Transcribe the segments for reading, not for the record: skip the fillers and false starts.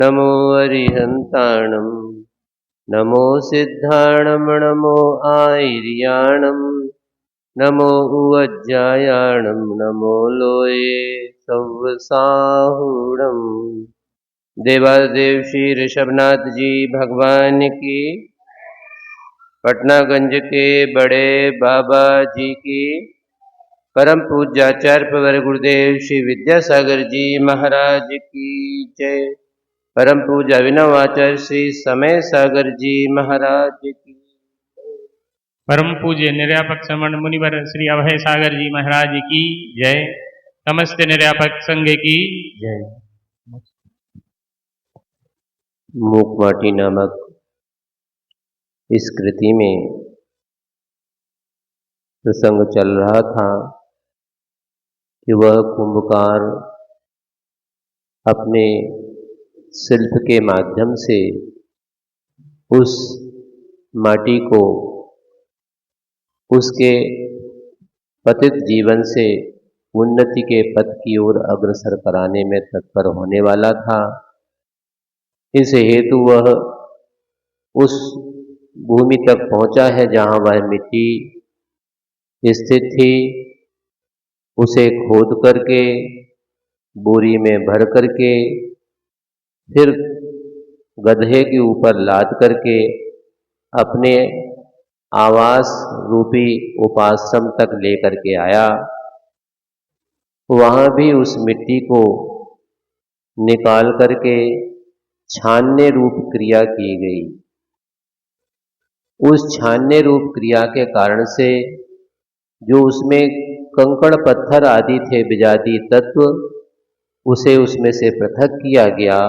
नमो अरिहन्ताणं नमो सिद्धाणं नमो आयर्याणं नमो उवज्जायाणं नमो लोये सव्वसाहुणम्। देवादेव श्री ऋषभनाथ जी भगवान की, पटनागंज के बड़े बाबा जी की, परम पूज्य आचार्य प्रवर गुरुदेव श्री विद्यासागर जी महाराज की जय। परम पूज्य अभिनव आचार्य श्री समय सागर जी महाराज की। परम पूज्य निर्यापक श्रमण मुनिवर श्री अभय सागर जी महाराज की जय। समस्त निर्यापक संघ की जय। मूकमाटी नामक इस कृति में प्रसंग चल रहा था कि वह कुंभकार अपने शिल्प के माध्यम से उस माटी को उसके पतित जीवन से उन्नति के पथ की ओर अग्रसर कराने में तत्पर होने वाला था। इस हेतु वह उस भूमि तक पहुंचा है जहां वह मिट्टी स्थित थी। उसे खोद करके बोरी में भर करके फिर गधे के ऊपर लाद करके अपने आवास रूपी उपाश्रम तक लेकर के आया। वहां भी उस मिट्टी को निकाल करके छानने रूप क्रिया की गई। उस छानने रूप क्रिया के कारण से जो उसमें कंकड़ पत्थर आदि थे, विजातीय तत्व, उसे उसमें से पृथक किया गया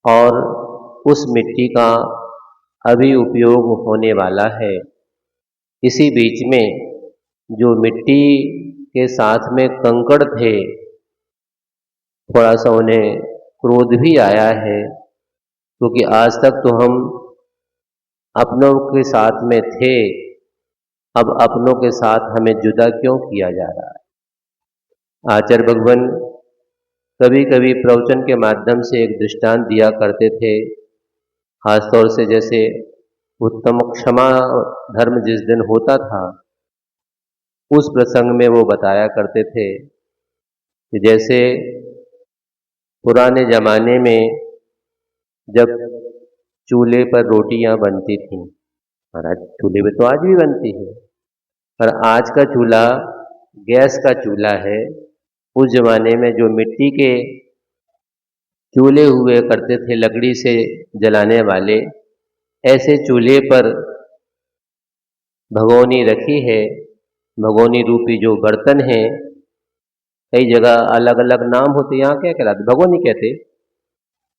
और उस मिट्टी का अभी उपयोग होने वाला है। इसी बीच में जो मिट्टी के साथ में कंकड़ थे, थोड़ा सा उन्हें क्रोध भी आया है, क्योंकि आज तक तो हम अपनों के साथ में थे, अब अपनों के साथ हमें जुदा क्यों किया जा रहा है। आचार्य भगवान कभी कभी प्रवचन के माध्यम से एक दृष्टांत दिया करते थे। खासतौर से जैसे उत्तम क्षमा धर्म जिस दिन होता था, उस प्रसंग में वो बताया करते थे कि जैसे पुराने जमाने में जब चूल्हे पर रोटियां बनती थीं, महाराज चूल्हे पे तो आज भी बनती है, पर आज का चूल्हा गैस का चूल्हा है। उस जमाने में जो मिट्टी के चूल्हे हुए करते थे, लकड़ी से जलाने वाले, ऐसे चूल्हे पर भगोनी रखी है। भगोनी रूपी जो बर्तन है, कई जगह अलग अलग नाम होते, यहाँ क्या कहलाते, भगोनी कहते,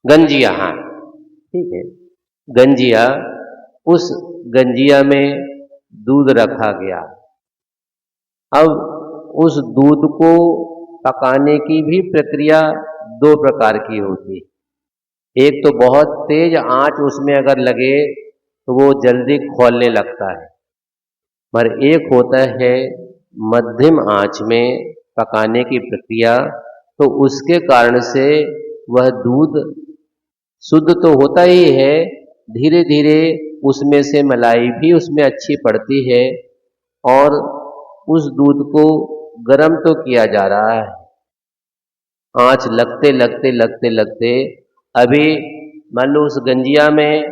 गंजिया, हाँ ठीक है, गंजिया। उस गंजिया में दूध रखा गया। अब उस दूध को पकाने की भी प्रक्रिया दो प्रकार की होती। एक तो बहुत तेज आंच उसमें अगर लगे तो वो जल्दी खौलने लगता है, पर एक होता है मध्यम आंच में पकाने की प्रक्रिया, तो उसके कारण से वह दूध शुद्ध तो होता ही है, धीरे धीरे उसमें से मलाई भी उसमें अच्छी पड़ती है और उस दूध को गर्म तो किया जा रहा है। आंच लगते लगते लगते लगते अभी मान लो उस गंजिया में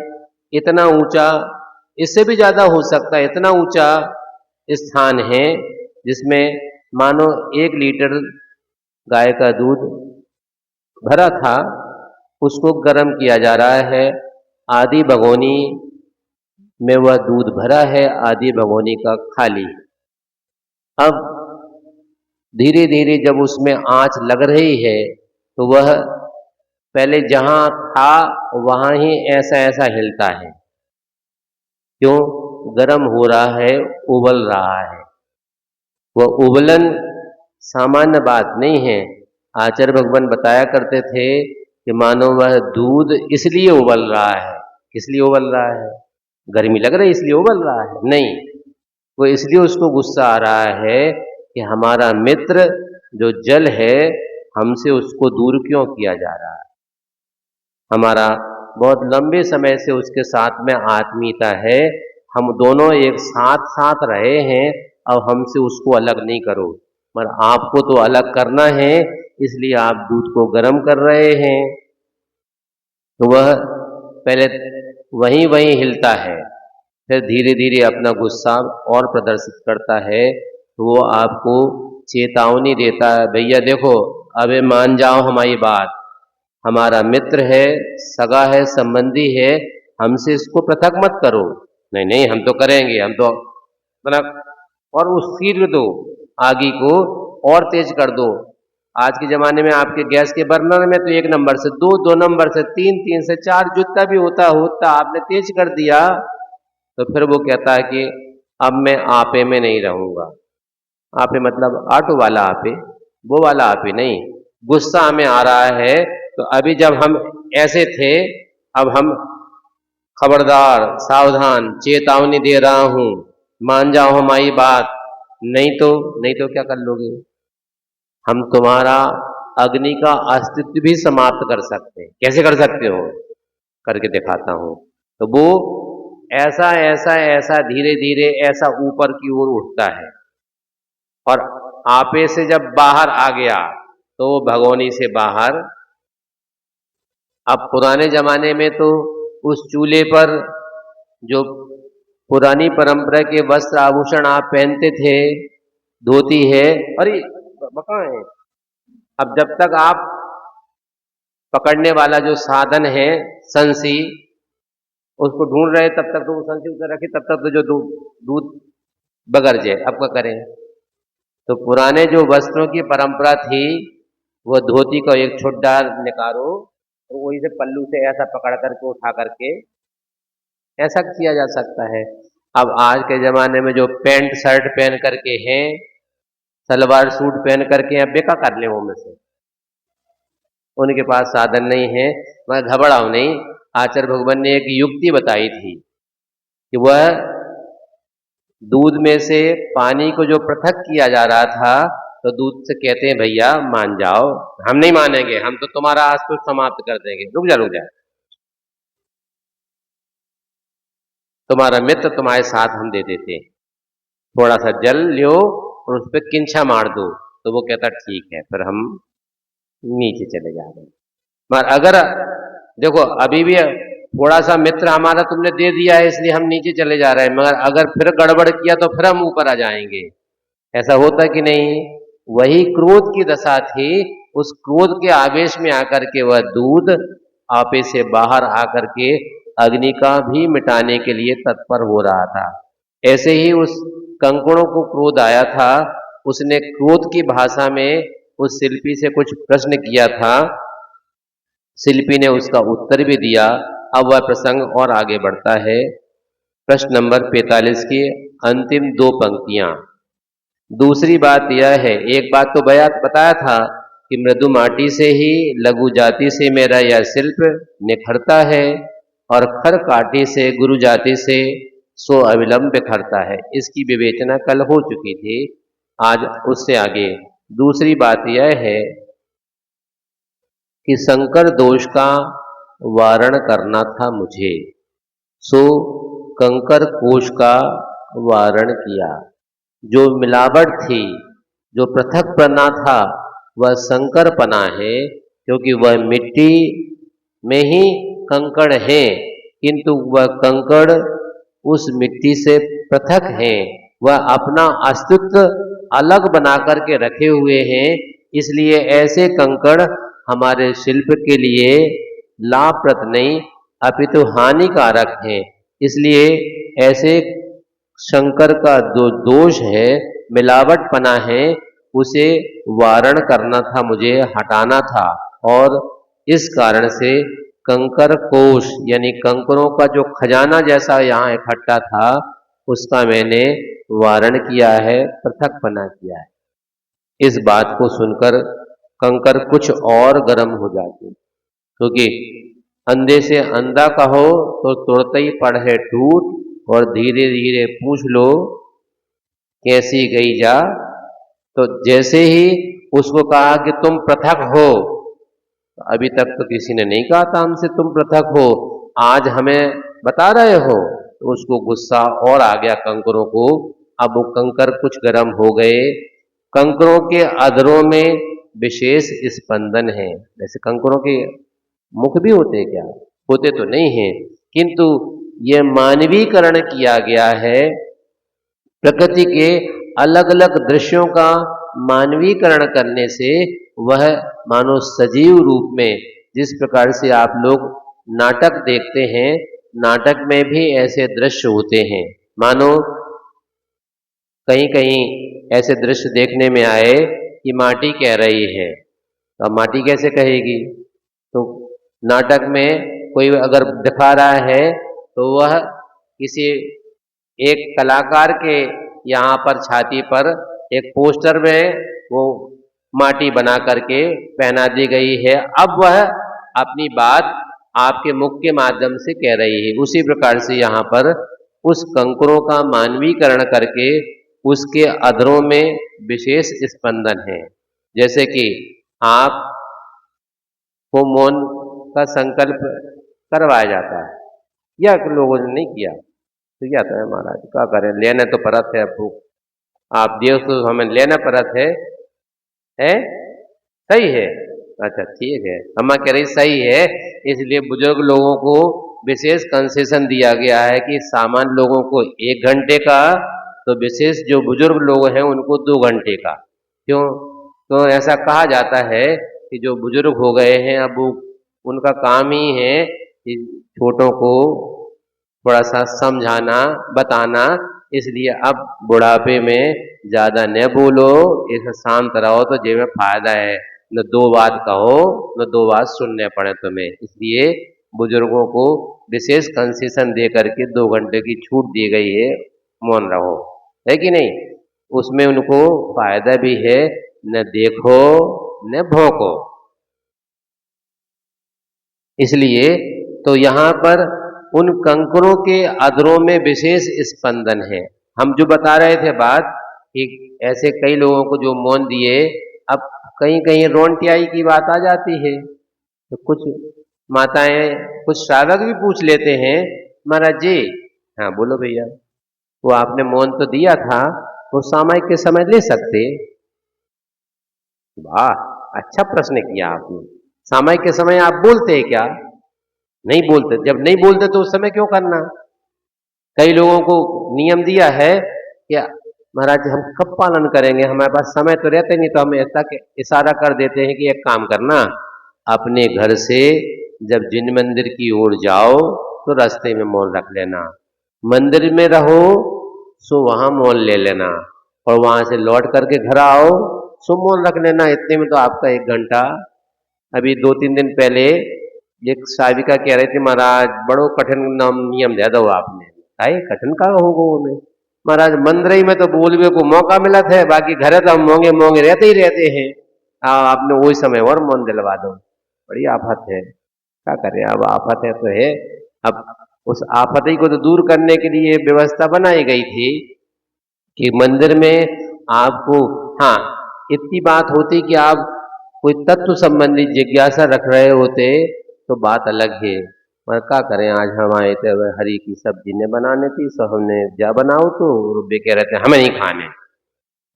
इतना ऊंचा, इससे भी ज़्यादा हो सकता है, इतना ऊंचा स्थान है जिसमें मानो 1 लीटर गाय का दूध भरा था, उसको गर्म किया जा रहा है। आधी भगोनी में वह दूध भरा है, आधी भगोनी का खाली। अब धीरे धीरे जब उसमें आंच लग रही है तो वह पहले जहां था वहां ही ऐसा ऐसा हिलता है। क्यों? गर्म हो रहा है, उबल रहा है। वह उबलन सामान्य बात नहीं है। आचार्य भगवान बताया करते थे कि मानो वह दूध इसलिए उबल रहा है। किस लिए उबल रहा है? गर्मी लग रही इसलिए उबल रहा है? नहीं, वो इसलिए उसको गुस्सा आ रहा है कि हमारा मित्र जो जल है, हमसे उसको दूर क्यों किया जा रहा है। हमारा बहुत लंबे समय से उसके साथ में आत्मीयता है, हम दोनों एक साथ साथ रहे हैं, अब हमसे उसको अलग नहीं करो। मगर आपको तो अलग करना है, इसलिए आप दूध को गर्म कर रहे हैं। तो वह पहले वहीं वहीं हिलता है, फिर धीरे धीरे अपना गुस्सा और प्रदर्शित करता है। तो वो आपको चेतावनी देता है, भैया देखो अबे मान जाओ हमारी बात, हमारा मित्र है, सगा है, संबंधी है, हमसे इसको पृथक मत करो। नहीं नहीं हम तो करेंगे, हम तो मतलब, और उस सीर दो, आगे को और तेज कर दो। आज के ज़माने में आपके गैस के बर्नर में तो 1 नंबर से 2, 2 नंबर से 3, 3 से 4 जितना भी होता आपने तेज कर दिया, तो फिर वो कहता है कि अब मैं आपे में नहीं रहूँगा। आपे मतलब ऑटो वाला आपे, वो वाला आपे नहीं। गुस्सा हमें आ रहा है, तो अभी जब हम ऐसे थे, अब हम खबरदार, सावधान, चेतावनी दे रहा हूँ, मान जाओ हमारी बात, नहीं तो क्या कर लोगे? हम तुम्हारा अग्नि का अस्तित्व भी समाप्त कर सकते हैं। कैसे कर सकते हो? करके दिखाता हूं। तो वो ऐसा ऐसा ऐसा धीरे धीरे ऐसा ऊपर की ओर उठता है, और आपे से जब बाहर आ गया तो वो भगोनी से बाहर। अब पुराने जमाने में तो उस चूल्हे पर जो पुरानी परंपरा के वस्त्र आभूषण आप पहनते थे, धोती है, अरे बका है। अब जब तक आप पकड़ने वाला जो साधन है संसी, उसको ढूंढ रहे, तब तक तो वो संसी उतर रखे, तब तक तो जो दूध बगर जाए, अब क्या करें? तो पुराने जो वस्त्रों की परंपरा थी, वो धोती को एक छुट्टा निकालो, तो वही से पल्लू से ऐसा पकड़ करके उठा करके ऐसा किया जा सकता है। अब आज के ज़माने में जो पैंट शर्ट पहन करके हैं, सलवार सूट पहन करके अब बेका कर ले, वो में से उनके पास साधन नहीं है। मगर घबराओ नहीं, आचार्य भगवान ने एक युक्ति बताई थी कि वह दूध में से पानी को जो पृथक किया जा रहा था, तो दूध से कहते हैं भैया मान जाओ, हम नहीं मानेंगे, हम तो तुम्हारा अस्तित्व समाप्त कर देंगे, रुक जा, तुम्हारा मित्र तुम्हारे साथ हम दे देते, थोड़ा सा जल लो और उस पर किंछा मार दो। तो वो कहता ठीक है, फिर हम नीचे चले जा रहे हैं। मगर अगर देखो अभी भी थोड़ा सा मित्र हमारा तुमने दे दिया है, इसलिए हम नीचे चले जा रहे हैं, मगर अगर फिर गड़बड़ किया तो फिर हम ऊपर आ जाएंगे। ऐसा होता कि नहीं? वही क्रोध की दशा थी, उस क्रोध के आवेश में आकर के वह दूध आपे से बाहर आकर के अग्नि का भी मिटाने के लिए तत्पर हो रहा था। ऐसे ही उस कंकड़ों को क्रोध आया था, उसने क्रोध की भाषा में उस शिल्पी से कुछ प्रश्न किया था, शिल्पी ने उसका उत्तर भी दिया। अब वह प्रसंग और आगे बढ़ता है। प्रश्न नंबर 45 की अंतिम 2 पंक्तियां। दूसरी बात यह है, एक बात तो बताया था कि मृदु माटी से ही, लघु जाति से मेरा यह शिल्प निखरता है, और खर काटी से, गुरु जाति से सो अविलंब बिखरता है। इसकी विवेचना कल हो चुकी थी, आज उससे आगे दूसरी बात यह है कि संकर दोष का वारण करना था मुझे, सो कंकर कोश का वारण किया। जो मिलावट थी, जो पृथकपना था, वह संकरपना है, क्योंकि वह मिट्टी में ही कंकड़ है, किंतु वह कंकड़ उस मिट्टी से पृथक है, वह अपना अस्तित्व अलग बना करके रखे हुए हैं। इसलिए ऐसे कंकड़ हमारे शिल्प के लिए लाभप्रद नहीं, अपितु हानिकारक है। इसलिए ऐसे शंकर का जो दोष है, मिलावटपना है, उसे वारण करना था, मुझे हटाना था। और इस कारण से कंकर कोश यानी कंकरों का जो खजाना जैसा यहाँ इकट्ठा था, उसका मैंने वारण किया है, पृथकपना किया है। इस बात को सुनकर कंकर कुछ और गर्म हो जाते, क्योंकि अंधे से अंधा कहो तो तुरंत ही पढ़े टूट, और धीरे धीरे पूछ लो कैसी गई जा। तो जैसे ही उसको कहा कि तुम पृथक हो, अभी तक तो किसी ने नहीं कहा था हमसे तुम पृथक हो, आज हमें बता रहे हो। तो उसको गुस्सा और आ गया कंकरों को। अब वो कंकर कुछ गर्म हो गए। कंकरों के अधरों में विशेष स्पंदन है। जैसे कंकरों के मुख भी होते हैं क्या? होते तो नहीं हैं, किंतु ये मानवीकरण किया गया है। प्रकृति के अलग अलग दृश्यों का मानवीकरण करने से वह मानो सजीव रूप में, जिस प्रकार से आप लोग नाटक देखते हैं, नाटक में भी ऐसे दृश्य होते हैं। मानो कहीं कहीं ऐसे दृश्य देखने में आए कि माटी कह रही है, तो अब माटी कैसे कहेगी? तो नाटक में कोई अगर दिखा रहा है तो वह किसी एक कलाकार के यहाँ पर छाती पर एक पोस्टर में वो माटी बना करके पहना दी गई है। अब वह अपनी बात आपके मुख के माध्यम से कह रही है। उसी प्रकार से यहाँ पर उस कंकरों का मानवीकरण करके उसके अधरों में विशेष स्पंदन है। जैसे कि आप को मौन का संकल्प करवाया जाता है, या लोगों ने नहीं किया तो क्या करें महाराज, क्या करें, लेने तो परत है। आप देव तो हमें लेना परत है, सही है, अच्छा ठीक है, अम्मा कह रही सही है। इसलिए बुजुर्ग लोगों को विशेष कंसेशन दिया गया है कि सामान्य लोगों को 1 घंटे का, तो विशेष जो बुजुर्ग लोग हैं उनको 2 घंटे का। क्यों? तो ऐसा कहा जाता है कि जो बुजुर्ग हो गए हैं अब वो उनका काम ही है कि छोटों को थोड़ा सा समझाना बताना, इसलिए अब बुढ़ापे में ज्यादा न बोलो, ऐसा शांत रहो तो जेब में फायदा है। न 2 बात कहो, न 2 बात सुनने पड़े तुम्हें। इसलिए बुजुर्गों को विशेष कंसेशन दे करके 2 घंटे की छूट दी गई है, मौन रहो, है कि नहीं? उसमें उनको फायदा भी है, न देखो न भौंको। इसलिए तो यहाँ पर उन कंकरों के अधरों में विशेष स्पंदन है। हम जो बता रहे थे बात कि ऐसे कई लोगों को जो मौन दिए, अब कहीं कहीं रोंटियाई की बात आ जाती है तो कुछ माताएं, कुछ श्रावक भी पूछ लेते हैं, महाराज जी, हाँ बोलो भैया, वो आपने मौन तो दिया था, वो सामायिक के समय ले सकते? वाह, अच्छा प्रश्न किया आपने। सामायिक के समय आप बोलते हैं क्या? नहीं बोलते। जब नहीं बोलते तो उस समय क्यों करना? कई लोगों को नियम दिया है कि महाराज हम कब पालन करेंगे, हमारे पास समय तो रहते नहीं, तो हम ऐसा इशारा कर देते हैं कि एक काम करना, अपने घर से जब जिन मंदिर की ओर जाओ तो रास्ते में मौन रख लेना, मंदिर में रहो सो वहां मौन ले लेना, और वहां से लौट करके घर आओ सो मौन रख लेना। इतने में तो आपका 1 घंटा। अभी 2-3 दिन पहले एक साविका कह रहे थे, महाराज बड़ो कठिन नियम दे दो आपने। आई कठिन का होगा उन्हें, महाराज मंदिर में तो बोलने को मौका मिला था, बाकी घर तो हम मोंगे मोंगे रहते ही रहते हैं, आपने वही समय और मौन दिलवा दो। बड़ी आफत है, क्या करें, अब आफत है तो है। अब उस आफत ही को तो दूर करने के लिए व्यवस्था बनाई गई थी कि मंदिर में आपको, हाँ इतनी बात होती कि आप कोई तत्व संबंधी जिज्ञासा रख रहे होते तो बात अलग है। पर क्या करें, आज हम आए थे हरी की सब्जी ने बनाने थी, सो हमने जा बनाओ, तो रुबे कह रहे थे हमें नहीं खाने,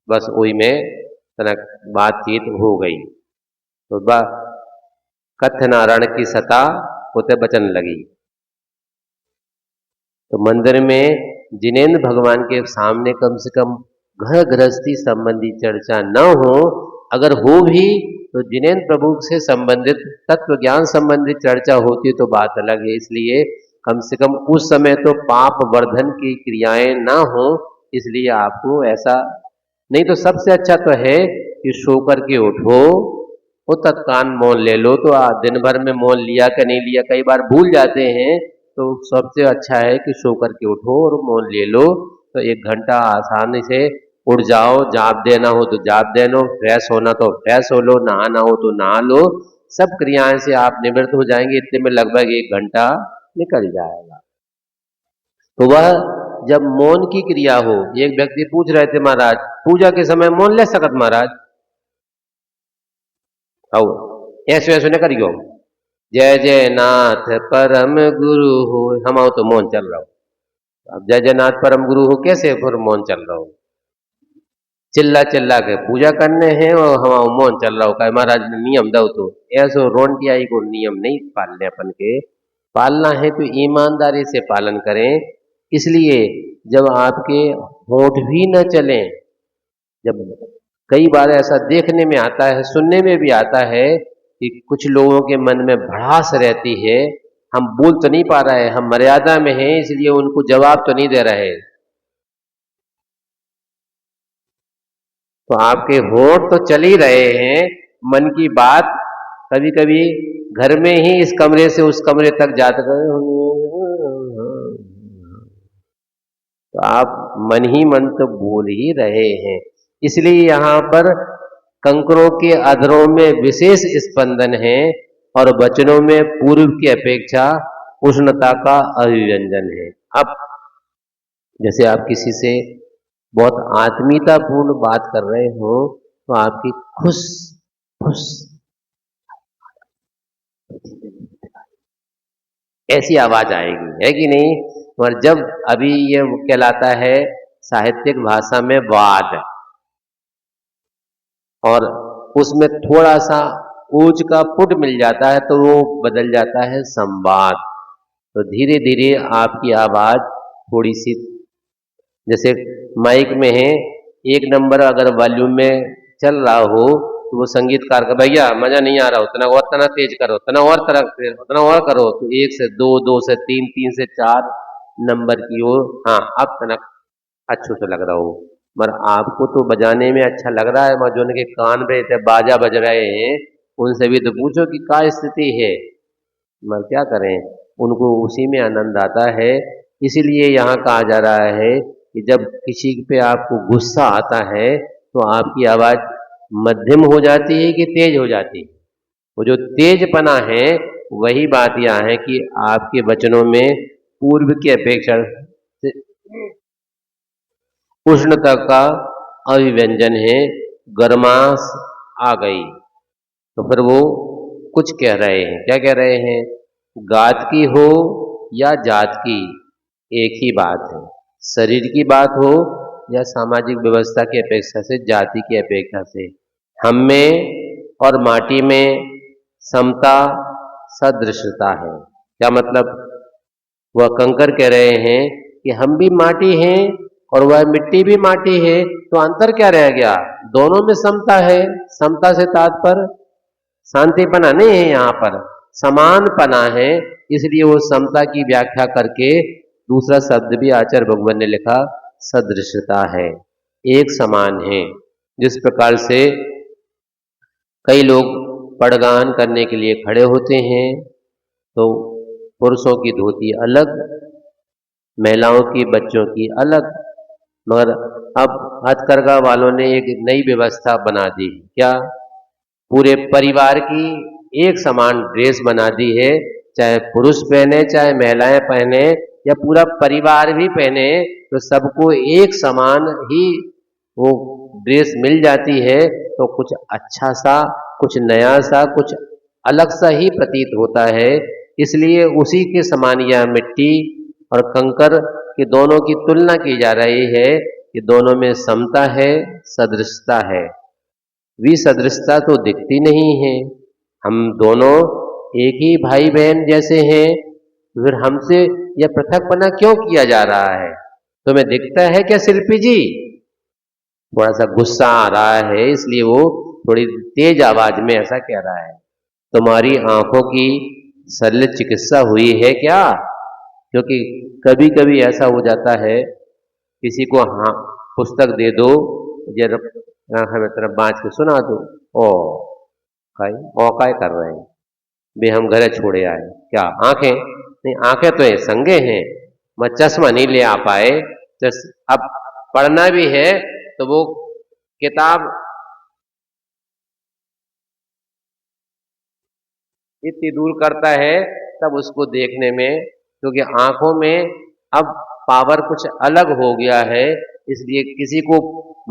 बस वही में तनक बातचीत हो गई, तो कथ्य नारायण की सता होते बचन लगी। तो मंदिर में जिनेंद्र भगवान के सामने कम से कम घर गृहस्थी संबंधी चर्चा न हो, अगर हो भी तो जिनेंद्र प्रभु से संबंधित तत्व ज्ञान संबंधित चर्चा होती तो बात अलग है। इसलिए कम से कम उस समय तो पाप वर्धन की क्रियाएं ना हो, इसलिए आपको ऐसा नहीं तो सबसे अच्छा तो है कि सो करके उठो, वो तत्काल मौन ले लो। तो दिन भर में मौन लिया कि नहीं लिया कई बार भूल जाते हैं, तो सबसे अच्छा है कि सो करके उठो और मौन ले लो। तो 1 घंटा आसानी से उठ जाओ, जाप देना हो तो जाप दे लो, फ्रेश होना तो फ्रेश हो लो, नहाना हो तो नहा लो, सब क्रियाएं से आप निवृत्त हो जाएंगे। इतने में लगभग 1 घंटा निकल जाएगा। तो वह जब मौन की क्रिया हो, एक व्यक्ति पूछ रहे थे, महाराज पूजा के समय मौन ले सकत महाराज? आओ ऐसे ऐसे न करियो, जय जय नाथ परम गुरु हो, हम आओ तो मौन चल रहा हो। अब जय जय नाथ परम गुरु हो कैसे फिर मौन चल रहा हो? चिल्ला चिल्ला के पूजा करने हैं और हम मौन चल रहा हो का महाराज ने नियम दो तो ऐसो रोंटियाई को नियम नहीं पालने अपन के, पालना है तो ईमानदारी से पालन करें। इसलिए जब आपके होंठ भी न चलें, जब कई बार ऐसा देखने में आता है, सुनने में भी आता है कि कुछ लोगों के मन में भड़ास रहती है, हम बोल तो नहीं पा रहे हैं, हम मर्यादा में हैं इसलिए उनको जवाब तो नहीं दे रहे, तो आपके होंठ तो चल ही रहे हैं, मन की बात कभी कभी घर में ही इस कमरे से उस कमरे तक जाते तो आप मन ही मन तो बोल ही रहे हैं। इसलिए यहां पर कंकरों के अधरों में विशेष स्पंदन है और वचनों में पूर्व की अपेक्षा उष्णता का अभिव्यंजन है। अब जैसे आप किसी से बहुत आत्मीयतापूर्ण बात कर रहे हो तो आपकी खुश खुश ऐसी आवाज आएगी, है कि नहीं? और जब अभी ये कहलाता है साहित्यिक भाषा में वाद, और उसमें थोड़ा सा ऊंच का पुट मिल जाता है तो वो बदल जाता है संवाद। तो धीरे धीरे आपकी आवाज थोड़ी सी, जैसे माइक में है, एक नंबर अगर वॉल्यूम में चल रहा हो तो वो संगीतकार का भैया मजा नहीं आ रहा, उतना और तना तेज करो, उतना और तरह उतना और करो, तो 1 से 2, 2 से 3, 3 से 4 नंबर की ओर, हाँ अब तना अच्छे से लग रहा हो। मगर आपको तो बजाने में अच्छा लग रहा है, मगर जो उनके कान पे इतने बाजा बज रहे हैं उनसे भी तो पूछो कि क्या स्थिति है, मगर क्या करें, उनको उसी में आनंद आता है। इसीलिए यहाँ कहा जा रहा है कि जब किसी पे आपको गुस्सा आता है तो आपकी आवाज मध्यम हो जाती है कि तेज हो जाती है? वो जो तेजपना है वही बात यह है कि आपके वचनों में पूर्व की अपेक्षा से उष्णता का अभिव्यंजन है, गर्मास आ गई। तो फिर वो कुछ कह रहे हैं, क्या कह रहे हैं? गात की हो या जात की एक ही बात है, शरीर की बात हो या सामाजिक व्यवस्था की अपेक्षा से, जाति की अपेक्षा से, हम में और माटी में समता सदृशता है। क्या मतलब? वह कंकर कह रहे हैं कि हम भी माटी हैं और वह मिट्टी भी माटी है, तो अंतर क्या रह गया? दोनों में समता है। समता से तात्पर्य शांतिपना नहीं है, यहाँ पर समानपना है। इसलिए वो समता की व्याख्या करके दूसरा शब्द भी आचार्य भगवान ने लिखा, सदृशता है, एक समान है। जिस प्रकार से कई लोग पड़गान करने के लिए खड़े होते हैं तो पुरुषों की धोती अलग, महिलाओं की, बच्चों की अलग, मगर अब हथकरघा वालों ने एक नई व्यवस्था बना दी। क्या? पूरे परिवार की एक समान ड्रेस बना दी है, चाहे पुरुष पहने चाहे महिलाएं पहने या पूरा परिवार भी पहने, तो सबको एक समान ही वो ड्रेस मिल जाती है। तो कुछ अच्छा सा, कुछ नया सा, कुछ अलग सा ही प्रतीत होता है। इसलिए उसी के समान यह मिट्टी और कंकर के दोनों की तुलना की जा रही है कि दोनों में समता है, सदृशता है। विसदृशता तो दिखती नहीं है। हम दोनों एक ही भाई बहन जैसे हैं, फिर हमसे यह पृथकपना क्यों किया जा रहा है? तुम्हें दिखता है क्या शिल्पी जी? थोड़ा सा गुस्सा आ रहा है, इसलिए वो थोड़ी तेज आवाज में ऐसा कह रहा है। तुम्हारी आंखों की शल्य चिकित्सा हुई है क्या? क्योंकि कभी कभी ऐसा हो जाता है, किसी को हाँ पुस्तक दे दो, हमें तरफ बाँच के सुना दो, ओ काय कर रहे हैं बे, हम घरे छोड़े आए, क्या आंखें नहीं? आंखें तो ये संगे हैं, मैं चश्मा नहीं ले आ पाए। अब पढ़ना भी है तो वो किताब इतनी दूर करता है तब उसको देखने में, क्योंकि आंखों में अब पावर कुछ अलग हो गया है। इसलिए किसी को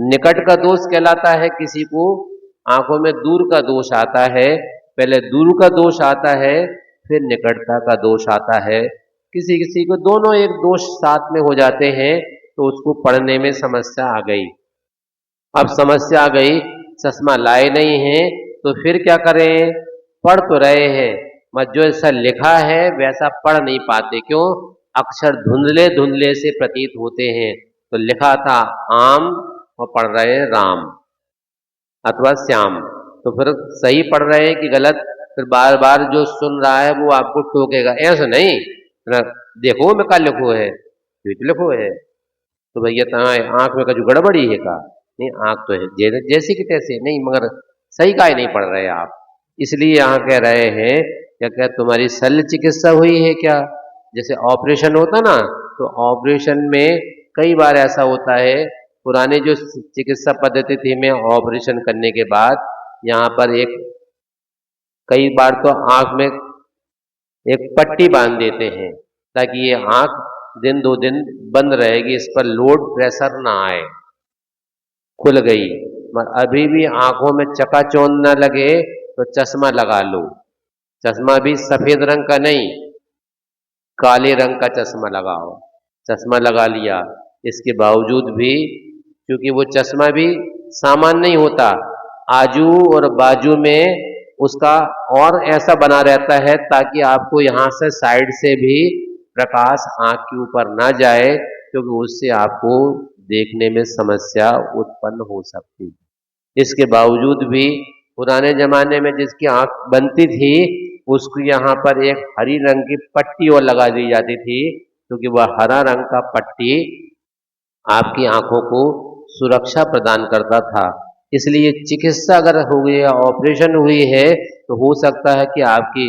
निकट का दोष कहलाता है, किसी को आंखों में दूर का दोष आता है। पहले दूर का दोष आता है, फिर निकटता का दोष आता है। किसी किसी को दोनों एक दोष साथ में हो जाते हैं, तो उसको पढ़ने में समस्या आ गई। अब समस्या आ गई, चश्मा लाए नहीं हैं, तो फिर क्या करें? पढ़ तो रहे हैं, मगर जो ऐसा लिखा है वैसा पढ़ नहीं पाते। क्यों? अक्षर धुंधले धुंधले से प्रतीत होते हैं। तो लिखा था आम और पढ़ रहे हैं राम अथवा श्याम, तो फिर सही पढ़ रहे हैं कि गलत? फिर बार बार जो सुन रहा है वो आपको टोकेगा, ऐसा नहीं ना, देखो मैं का लिखो है, लिखो है, तो भैया आंख में का जो गड़बड़ी है का? नहीं, आंख तो है जैसे कि तैसे नहीं, मगर सही का ही नहीं पढ़ रहे आप। इसलिए यहाँ कह रहे हैं क्या क्या तुम्हारी शल्य चिकित्सा हुई है क्या? जैसे ऑपरेशन होता ना, तो ऑपरेशन में कई बार ऐसा होता है, पुराने जो चिकित्सा पद्धति थी में ऑपरेशन करने के बाद यहाँ पर एक कई बार तो आंख में एक पट्टी बांध देते हैं, ताकि ये आंख दिन दो दिन बंद रहेगी, इस पर लोड प्रेशर ना आए। खुल गई, मगर अभी भी आंखों में चकाचौंध न लगे तो चश्मा लगा लो। चश्मा भी सफेद रंग का नहीं, काले रंग का चश्मा लगाओ। चश्मा लगा लिया, इसके बावजूद भी, क्योंकि वो चश्मा भी सामान्य नहीं होता, आजू और बाजू में उसका और ऐसा बना रहता है ताकि आपको यहाँ से साइड से भी प्रकाश आंख के ऊपर ना जाए, क्योंकि उससे आपको देखने में समस्या उत्पन्न हो सकती है। इसके बावजूद भी पुराने जमाने में जिसकी आंख बनती थी, उसको यहाँ पर एक हरी रंग की पट्टी और लगा दी जाती थी, क्योंकि वह हरा रंग का पट्टी आपकी आंखों को सुरक्षा प्रदान करता था। इसलिए चिकित्सा अगर हुई है, ऑपरेशन हुई है, तो हो सकता है कि आपकी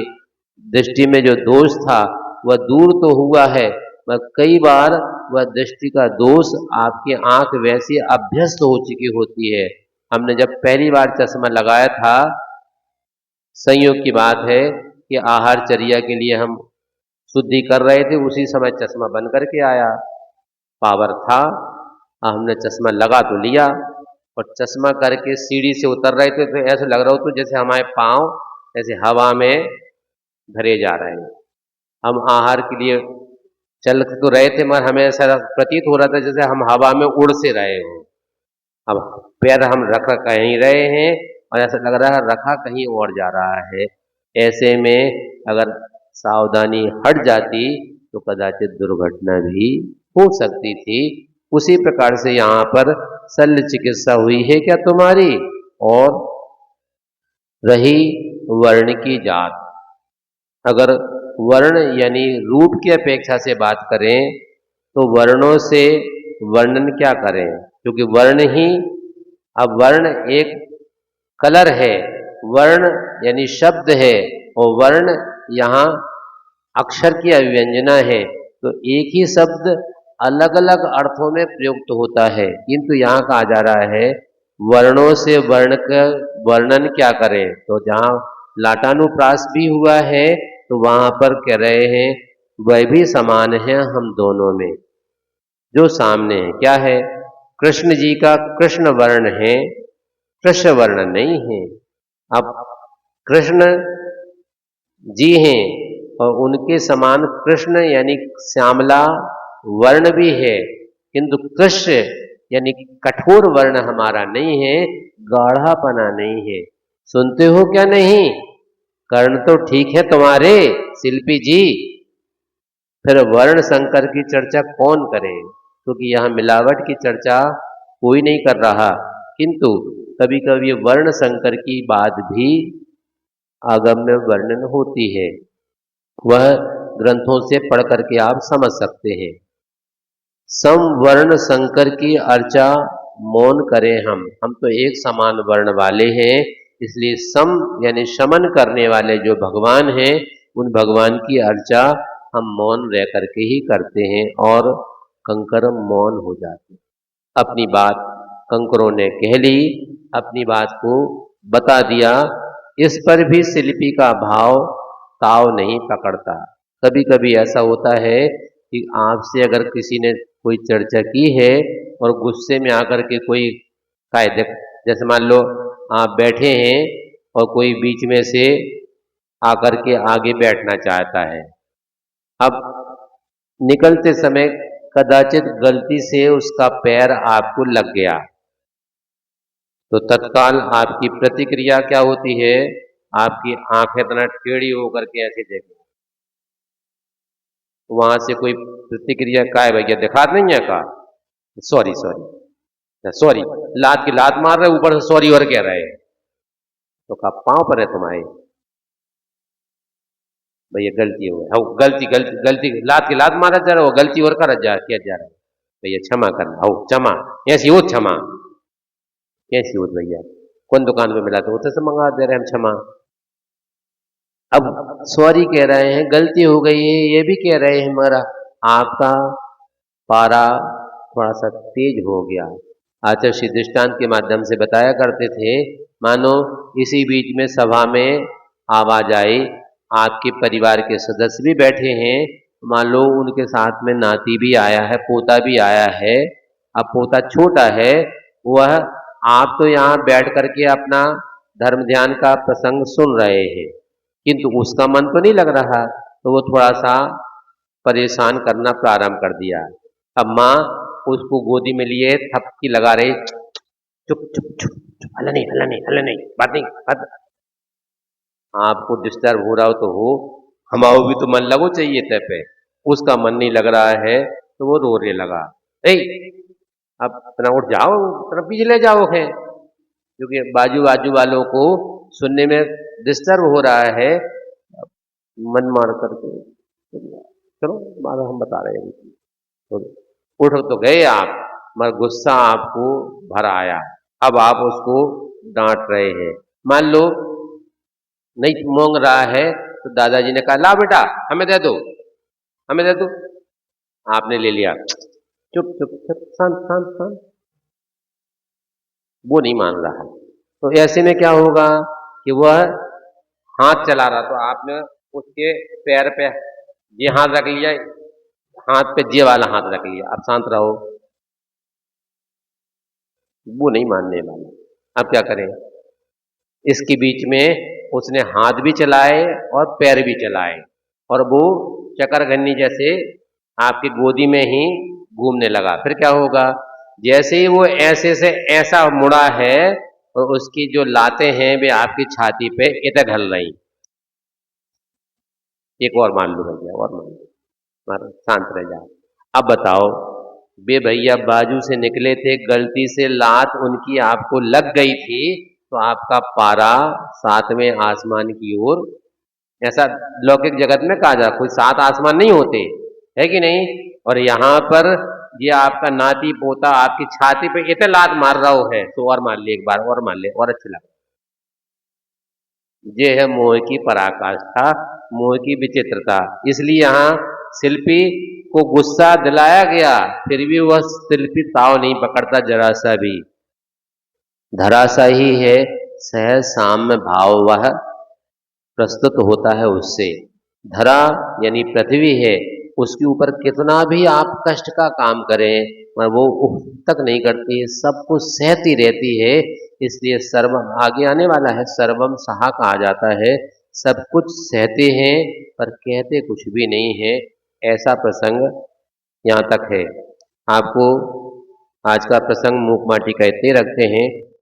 दृष्टि में जो दोष था वह दूर तो हुआ है, मगर कई बार वह दृष्टि का दोष आपकी आंख वैसी अभ्यस्त हो चुकी होती है। हमने जब पहली बार चश्मा लगाया था, संयोग की बात है कि आहारचर्या के लिए हम शुद्धि कर रहे थे, उसी समय चश्मा बन करके आया, पावर था, हमने चश्मा लगा तो लिया, और चश्मा करके सीढ़ी से उतर रहे थे तो ऐसा लग रहा हो तो जैसे हमारे पांव ऐसे हवा में धरे जा रहे हैं। हम आहार के लिए चल तो रहे थे, मगर हमें ऐसा प्रतीत हो रहा था जैसे हम हवा में उड़ से रहे हों। अब पैर हम रख कहीं रहे हैं और ऐसा लग रहा है रखा कहीं और जा रहा है। ऐसे में अगर सावधानी हट जाती तो कदाचित दुर्घटना भी हो सकती थी। उसी प्रकार से यहाँ पर शल्य चिकित्सा हुई है क्या तुम्हारी? और रही वर्ण की जात, अगर वर्ण यानी रूप की अपेक्षा से बात करें तो वर्णों से वर्णन क्या करें, क्योंकि वर्ण ही, अब वर्ण एक कलर है, वर्ण यानी शब्द है, और वर्ण यहाँ अक्षर की अभिव्यंजना है, तो एक ही शब्द अलग अलग अर्थों में प्रयुक्त होता है, किंतु यहाँ कहा जा रहा है वर्णों से वर्ण का वर्णन क्या करें। तो जहाँ लाटानुप्रास भी हुआ है तो वहाँ पर कह रहे हैं वह भी समान है हम दोनों में। जो सामने है क्या है? कृष्ण जी का कृष्ण वर्ण है, कृष्ण वर्ण नहीं है। अब कृष्ण जी हैं और उनके समान कृष्ण यानी श्यामला वर्ण भी है, किंतु कृष्ण यानी कठोर वर्ण हमारा नहीं है, गाढ़ापना नहीं है। सुनते हो क्या? नहीं, कर्ण तो ठीक है तुम्हारे शिल्पी जी, फिर वर्ण संकर की चर्चा कौन करे? क्योंकि यहाँ मिलावट की चर्चा कोई नहीं कर रहा, किंतु कभी कभी वर्ण संकर की बात भी आगम में वर्णन होती है, वह ग्रंथों से पढ़ करके आप समझ सकते हैं। सम वर्ण संकर की अर्चा मौन करें हम तो एक समान वर्ण वाले हैं, इसलिए सम यानी शमन करने वाले जो भगवान हैं, उन भगवान की अर्चा हम मौन रह करके ही करते हैं और कंकर मौन हो जाते हैं। अपनी बात कंकरों ने कह ली, अपनी बात को बता दिया, इस पर भी शिल्पी का भाव ताव नहीं पकड़ता। कभी कभी ऐसा होता है कि आपसे अगर किसी ने कोई चर्चा की है और गुस्से में आकर के कोई कायदे, जैसे मान लो आप बैठे हैं और कोई बीच में से आकर के आगे बैठना चाहता है। अब निकलते समय कदाचित गलती से उसका पैर आपको लग गया, तो तत्काल आपकी प्रतिक्रिया क्या होती है? आपकी आंखें इतना टेढ़ी होकर के ऐसे देखें, वहां से कोई प्रतिक्रिया का है भैया दिखा नहीं है का सॉरी सॉरी सॉरी, लात की लात मार रहे ऊपर से सॉरी और कह रहे हैं, तो कहा पांव पर है तुम्हारे भैया गलती हो गई, गलती गलती गलती, लात की लात मारा जा रहा है, वो गलती और कर जा किया जा रहा है, भैया क्षमा करना, हो क्षमा, ऐसी हो क्षमा, कैसी हो भैया, कौन दुकान पे मिला तो उसे से मंगा दे रहे हैं हम क्षमा। अब सॉरी कह रहे हैं, गलती हो गई है ये भी कह रहे हैं, हमारा आपका पारा थोड़ा सा तेज हो गया। आचार्य श्री दृष्टांत के माध्यम से बताया करते थे, मानो इसी बीच में सभा में आवाज आई, आपके परिवार के सदस्य भी बैठे हैं, मान लो उनके साथ में नाती भी आया है, पोता भी आया है, अब पोता छोटा है, वह आप तो यहाँ बैठ करके अपना धर्म ध्यान का प्रसंग सुन रहे हैं, किंतु उसका मन तो नहीं लग रहा, तो वो थोड़ा सा परेशान करना प्रारंभ कर दिया। अब माँ उसको गोदी में लिए थपकी लगा रही, चुप चुप चुप चुप, हल्ला नहीं हल्ला नहीं हल्ला नहीं, बात नहीं बात। आपको डिस्टर्ब हो रहा हो तो हो, हमारा भी तो मन लगो चाहिए तय पे, उसका मन नहीं लग रहा है तो वो रोने लगा। अब अपना उठ जाओ, तरफ पीछे ले जाओ है, क्योंकि बाजू बाजू वालों को सुनने में डिस्टर्ब हो रहा है, मन मार करके चलो बात हम बता रहे हैं, तो उठ तो गए आप, मगर गुस्सा आपको भर आया, अब आप उसको डांट रहे हैं। मान लो नहीं मांग रहा है तो दादाजी ने कहा ला बेटा हमें दे दो, हमें दे दो, आपने ले लिया, चुप चुप चुप शांत शांत शांत, वो नहीं मान रहा। तो ऐसे में क्या होगा कि वह हाथ चला रहा, तो आपने उसके पैर पे ये हाथ रख लिया, हाथ पे ये वाला हाथ रख लिया, अब शांत रहो, वो नहीं मानने वाला। अब क्या करें? इसके बीच में उसने हाथ भी चलाए और पैर भी चलाए, और वो चकरघन्नी जैसे आपकी गोदी में ही घूमने लगा। फिर क्या होगा? जैसे ही वो ऐसे से ऐसा मुड़ा है और उसकी जो लातें हैं वे आपकी छाती पे इधर घल रही। एक और मान लो भैया, और मान लो, शांत रह जाओ। अब बताओ, बे भैया बाजू से निकले थे, गलती से लात उनकी आपको लग गई थी, तो आपका पारा सातवें आसमान की ओर, ऐसा लौकिक जगत में कहा जा, कोई सात आसमान नहीं होते, है कि नहीं? और यहां पर ये आपका नाती पोता आपकी छाती पे इतने लात मार रहा है, तो और मार ले एक बार, और मार ले, और अच्छा लगा। ये है मोह की पराकाष्ठा, मोह की विचित्रता। इसलिए यहाँ शिल्पी को गुस्सा दिलाया गया, फिर भी वह शिल्पी ताव नहीं पकड़ता जरा सा भी, धराशायी है, सहज साम्य भाव वह प्रस्तुत होता है उससे। धरा यानी पृथ्वी है, उसके ऊपर कितना भी आप कष्ट का काम करें, पर वो उफ तक नहीं करती, सब कुछ सहती रहती है। इसलिए सर्व आगे आने वाला है, सर्वम सहा कहा जाता है, सब कुछ सहते हैं पर कहते कुछ भी नहीं है। ऐसा प्रसंग यहाँ तक है। आपको आज का प्रसंग मूक माटी का इतने रखते हैं।